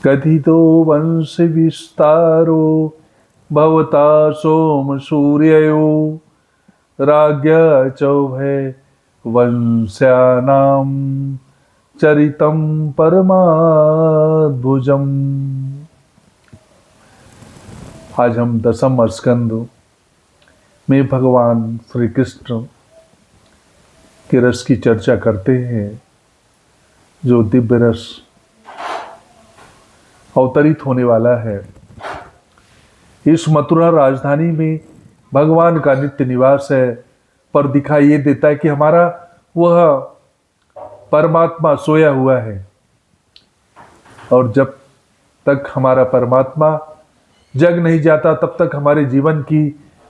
कथितो वंश विस्तारो भवता सोम सूर्ययो राज्ञ चौभे वंश्यानां चरितं परमाद्भुजम्। आज हम 10वें स्कंद में भगवान श्री कृष्ण के रस की चर्चा करते हैं, जो दिव्य रस अवतरित होने वाला है। इस मथुरा राजधानी में भगवान का नित्य निवास है, पर दिखाई ये देता है कि हमारा वह परमात्मा सोया हुआ है, और जब तक हमारा परमात्मा जग नहीं जाता तब तक हमारे जीवन की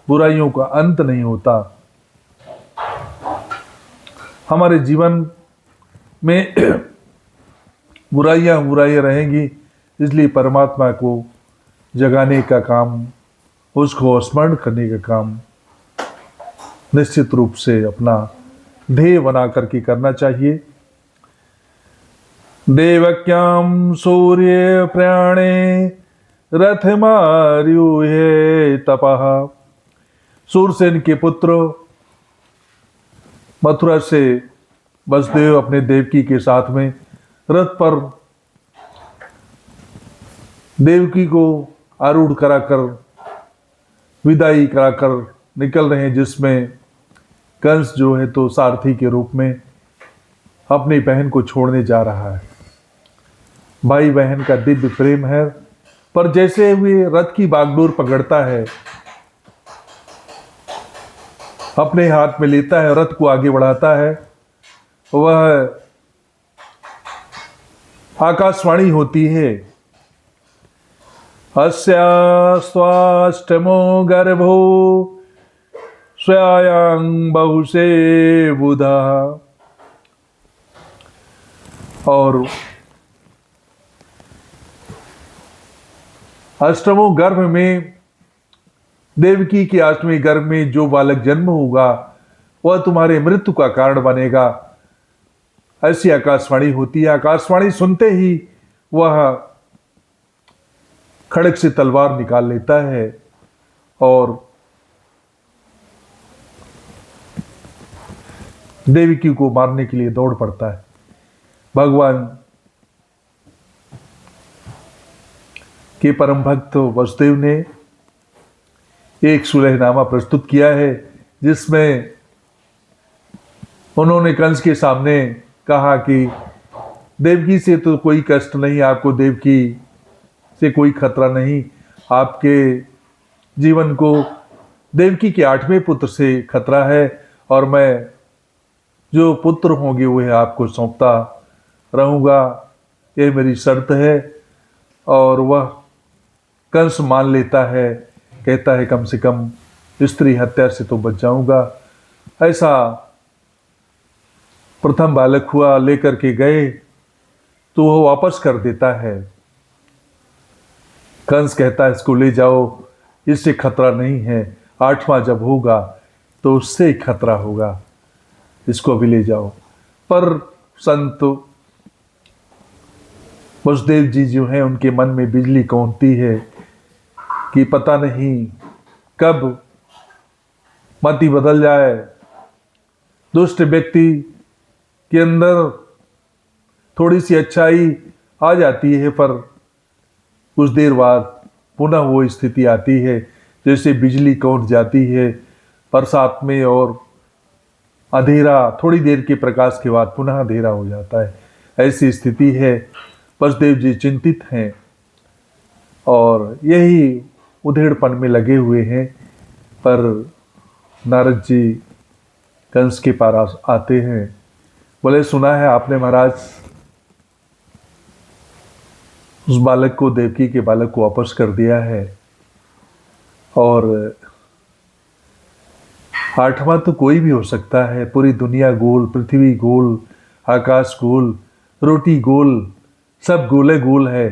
बुराइयों का अंत नहीं होता। हमारे जीवन में बुराइयां रहेंगी, इसलिए परमात्मा को जगाने का काम, उसको स्मरण करने का काम निश्चित रूप से अपना ध्येय बना करके करना चाहिए। देवक्यां सूर्य प्रयाणे रथमार्यूहे तपः। सूरसेन के पुत्र मथुरा से वसुदेव अपने देवकी के साथ में रथ पर देवकी को आरूढ़ कराकर विदाई कराकर निकल रहे हैं, जिसमें कंस जो है तो सारथी के रूप में अपनी बहन को छोड़ने जा रहा है। भाई बहन का दिव्य प्रेम है, पर जैसे वे रथ की बागडोर पकड़ता है, अपने हाथ में लेता है, रथ को आगे बढ़ाता है, वह आकाशवाणी होती है, अस्यास्त्वाष्टमो गर्भो स्वयं बहुसे बुधा। और अष्टमों गर्भ में, देवकी के 8वें गर्भ में जो बालक जन्म होगा वह तुम्हारे मृत्यु का कारण बनेगा, ऐसी आकाशवाणी होती है। आकाशवाणी सुनते ही वह खड़ग से तलवार निकाल लेता है और देवकी को मारने के लिए दौड़ पड़ता है। भगवान के परम भक्त वसुदेव ने एक सुलहनामा प्रस्तुत किया है, जिसमें उन्होंने कंस के सामने कहा कि देवकी से तो कोई कष्ट नहीं, आपको देवकी से कोई खतरा नहीं, आपके जीवन को देवकी के 8वें पुत्र से खतरा है, और मैं जो पुत्र होंगे वह आपको सौंपता रहूँगा, यह मेरी शर्त है। और वह कंस मान लेता है, कहता है कम से कम स्त्री हत्या से तो बच जाऊंगा। ऐसा प्रथम बालक हुआ, लेकर के गए तो वह वापस कर देता है। कंस कहता है इसको ले जाओ, इससे खतरा नहीं है, 8वां जब होगा तो उससे ही खतरा होगा, इसको भी ले जाओ। पर संत वसुदेव जी जो हैं, उनके मन में बिजली कौंधती है कि पता नहीं कब मति बदल जाए, दुष्ट व्यक्ति के अंदर थोड़ी सी अच्छाई आ जाती है, पर कुछ देर बाद पुनः वो स्थिति आती है जैसे बिजली कौंध जाती है बरसात में, और अंधेरा थोड़ी देर के प्रकाश के बाद पुनः अंधेरा हो जाता है, ऐसी स्थिति है। वसुदेव जी चिंतित हैं और यही उधेड़पन में लगे हुए हैं, पर नारद जी कंस के पास आते हैं। बोले सुना है आपने महाराज उस बालक को, देवकी के बालक को वापस कर दिया है, और 8वां तो कोई भी हो सकता है, पूरी दुनिया गोल, पृथ्वी गोल, आकाश गोल, रोटी गोल, सब गोले गोल है,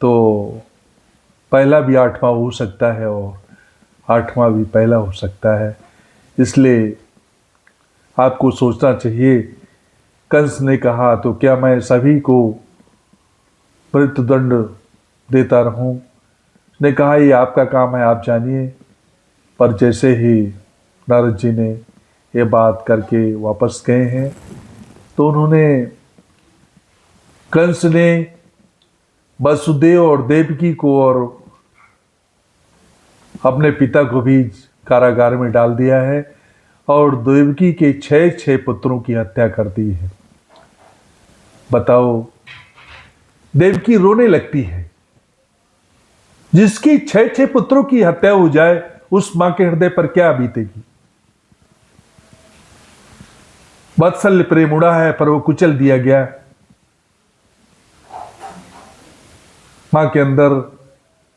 तो पहला भी 8वां हो सकता है और 8वां भी पहला हो सकता है। इसलिए आपको सोचना चाहिए। कंस ने कहा तो क्या मैं सभी को मृत्युदंड देता रहूं। ने कहा ये आपका काम है, आप जानिए। पर जैसे ही नारद जी ने ये बात करके वापस गए हैं तो उन्होंने, कंस ने वसुदेव और देवकी को और अपने पिता को भी कारागार में डाल दिया है और देवकी के 6 पुत्रों की हत्या कर दी है। बताओ, देवकी रोने लगती है। जिसकी 6 पुत्रों की हत्या हो जाए उस मां के हृदय पर क्या बीतेगी। वात्सल्य प्रेम उड़ा है पर वो कुचल दिया गया। मां के अंदर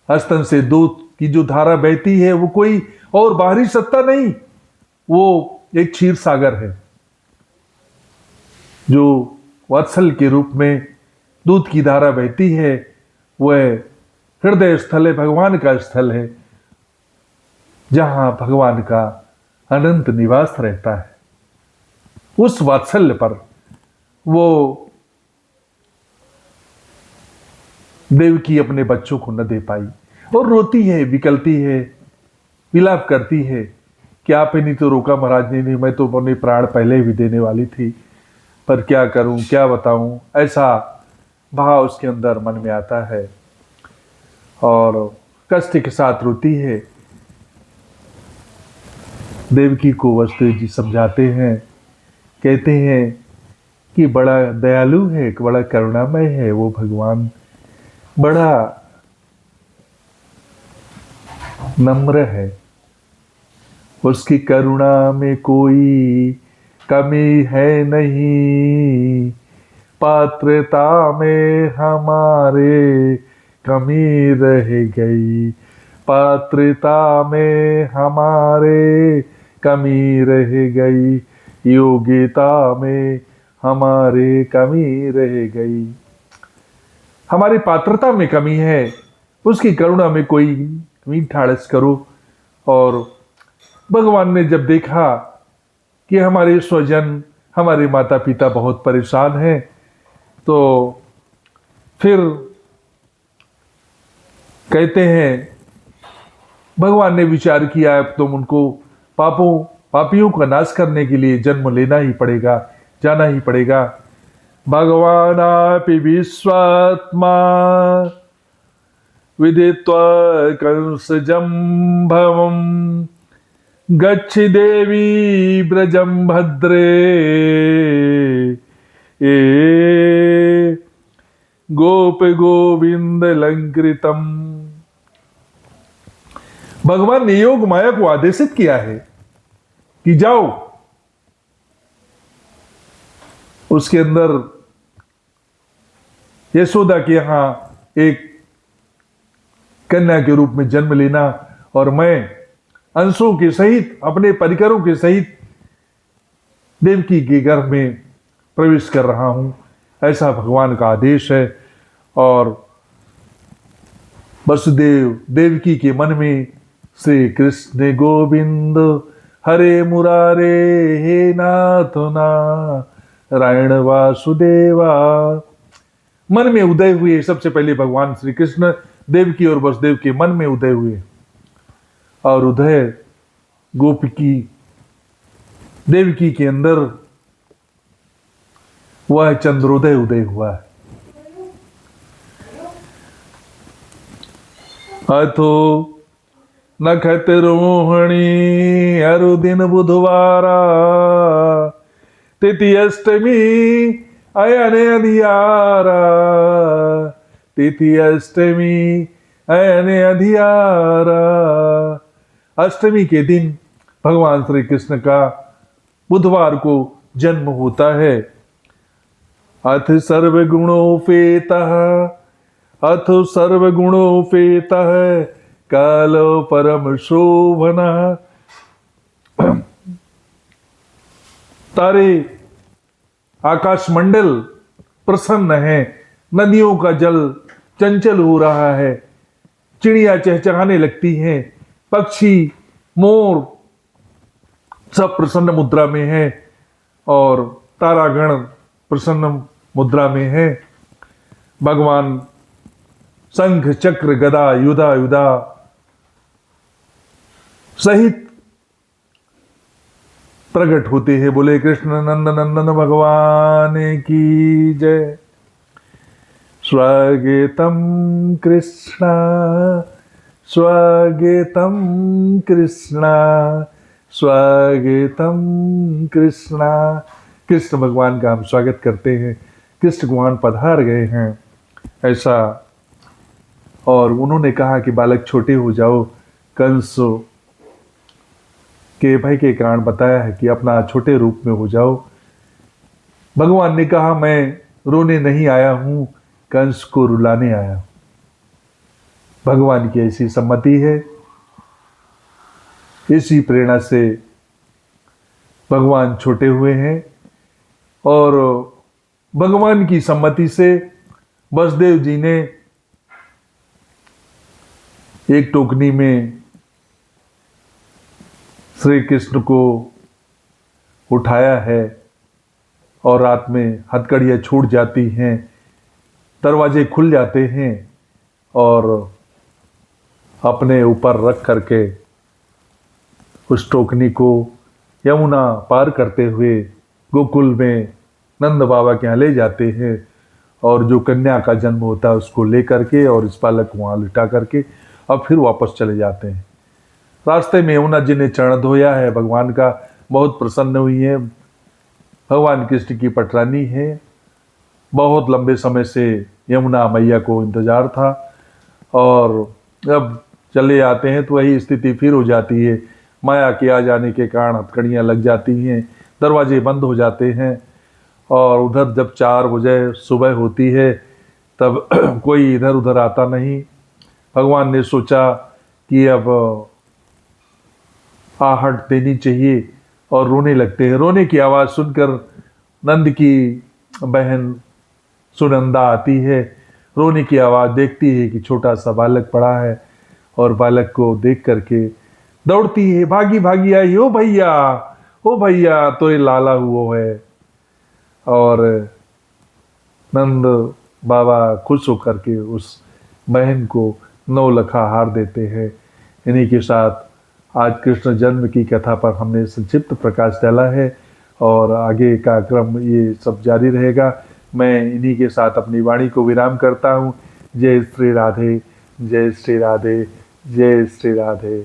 स्तन से दूध की जो धारा बहती है वो कोई और बाहरी सत्ता नहीं, वो एक क्षीर सागर है जो वात्सल्य के रूप में दूध की धारा बहती है। वह हृदय स्थल है, भगवान का स्थल है, जहां भगवान का अनंत निवास रहता है। उस वात्सल्य पर वो देवकी अपने बच्चों को न दे पाई और रोती है, विकलती है, विलाप करती है कि आप ही नहीं तो रोका महाराज ने, नहीं मैं तो अपने प्राण पहले भी देने वाली थी, पर क्या करूं, क्या बताऊं। ऐसा भाव उसके अंदर मन में आता है और कष्ट के साथ रोती है। देवकी को वसुदेव जी समझाते हैं, कहते हैं कि बड़ा दयालु है, बड़ा करुणामय है वो भगवान, बड़ा नम्र है, उसकी करुणा में कोई कमी है नहीं, पात्रता में हमारे कमी रह गई, पात्रता में हमारे कमी रह गई, योग्यता में हमारे कमी रह गई। हमारी पात्रता में कमी है, उसकी करुणा में कोई कमी ठाड़स करो। और भगवान ने जब देखा कि हमारे स्वजन, हमारे माता पिता बहुत परेशान हैं, तो फिर कहते हैं, भगवान ने विचार किया अब तुम उनको पापियों का नाश करने के लिए जन्म लेना ही पड़ेगा, जाना ही पड़ेगा। भगवानापि विश्वात्मा विदित्वा कंसजम्भवम् गच्छि देवी ब्रजं भद्रे ए गोप गोविंद लंकृतम। भगवान ने योग माया को आदेशित किया है कि जाओ, उसके अंदर यशोदा के यहां एक कन्या के रूप में जन्म लेना और मैं अंशों के सहित, अपने परिकरों के सहित देवकी के गर्भ में प्रवेश कर रहा हूं, ऐसा भगवान का आदेश है। और वसुदेव देवकी के मन में श्री कृष्ण गोविंद हरे मुरारे हे नाथ नारायण वासुदेवा मन में उदय हुए। सबसे पहले भगवान श्री कृष्ण देवकी और वसुदेव के मन में उदय हुए और उदय गोपिकी देवकी के अंदर वह चंद्रोदय उदय हुआ है। अथो नखत रोहिणी अरुदिन बुधवारा तिथि अष्टमी अयन अधियारा, तिथि अष्टमी अयन अधियारा। अष्टमी के दिन भगवान श्री कृष्ण का बुधवार को जन्म होता है। अथ सर्वगुणोपेतः, अथ सर्वगुणोपेतः कालो परम शोभनः। तारे आकाश मंडल प्रसन्न है, नदियों का जल चंचल हो रहा है, चिड़िया चहचहाने लगती हैं, पक्षी मोर सब प्रसन्न मुद्रा में है और तारागण प्रसन्न मुद्रा में है। भगवान शंख चक्र गदा युधा युधा सहित प्रकट होते हैं। बोले कृष्ण नंदन भगवान की जय। स्वागतम कृष्णा स्वागतम कृष्णा स्वागतम कृष्णा। कृष्ण भगवान का हम स्वागत करते हैं। कृष्ण भगवान पधार गए हैं ऐसा। और उन्होंने कहा कि बालक छोटे हो जाओ। कंस के भय के कारण बताया है कि अपना छोटे रूप में हो जाओ। भगवान ने कहा मैं रोने नहीं आया हूं, कंस को रुलाने आया हूं। भगवान की ऐसी सम्मति है। इसी प्रेरणा से भगवान छोटे हुए हैं और भगवान की सम्मति से वसुदेव जी ने एक टोकनी में श्री कृष्ण को उठाया है और रात में हथकड़ियाँ छूट जाती हैं, दरवाजे खुल जाते हैं और अपने ऊपर रख करके उस टोकनी को यमुना पार करते हुए गोकुल में नंद बाबा के यहाँ ले जाते हैं और जो कन्या का जन्म होता है उसको ले करके और इस बालक को वहाँ लिटा करके अब फिर वापस चले जाते हैं। रास्ते में यमुना जी ने चरण धोया है, भगवान का बहुत प्रसन्न हुई है। भगवान कृष्ण की पटरानी है। बहुत लंबे समय से यमुना मैया को इंतजार था और अब चले जाते हैं तो वही स्थिति फिर हो जाती है। माया के आ जाने के कारण हथकड़ियाँ लग जाती हैं, दरवाजे बंद हो जाते हैं और उधर जब 4 बजे सुबह होती है तब कोई इधर उधर आता नहीं। भगवान ने सोचा कि अब आहट देनी चाहिए और रोने लगते हैं। रोने की आवाज़ सुनकर नंद की बहन सुनंदा आती है। रोने की आवाज़ देखती है कि छोटा सा बालक पड़ा है और बालक को देख करके दौड़ती है, भागी भागी आई, ओ भैया तो ये लाला हुआ है। और नंद बाबा खुश होकर के उस बहन को 9 लखा हार देते हैं। इन्हीं के साथ आज कृष्ण जन्म की कथा पर हमने संक्षिप्त प्रकाश डाला है और आगे का क्रम ये सब जारी रहेगा। मैं इन्हीं के साथ अपनी वाणी को विराम करता हूँ। जय श्री राधे, जय श्री राधे, जय श्री राधे।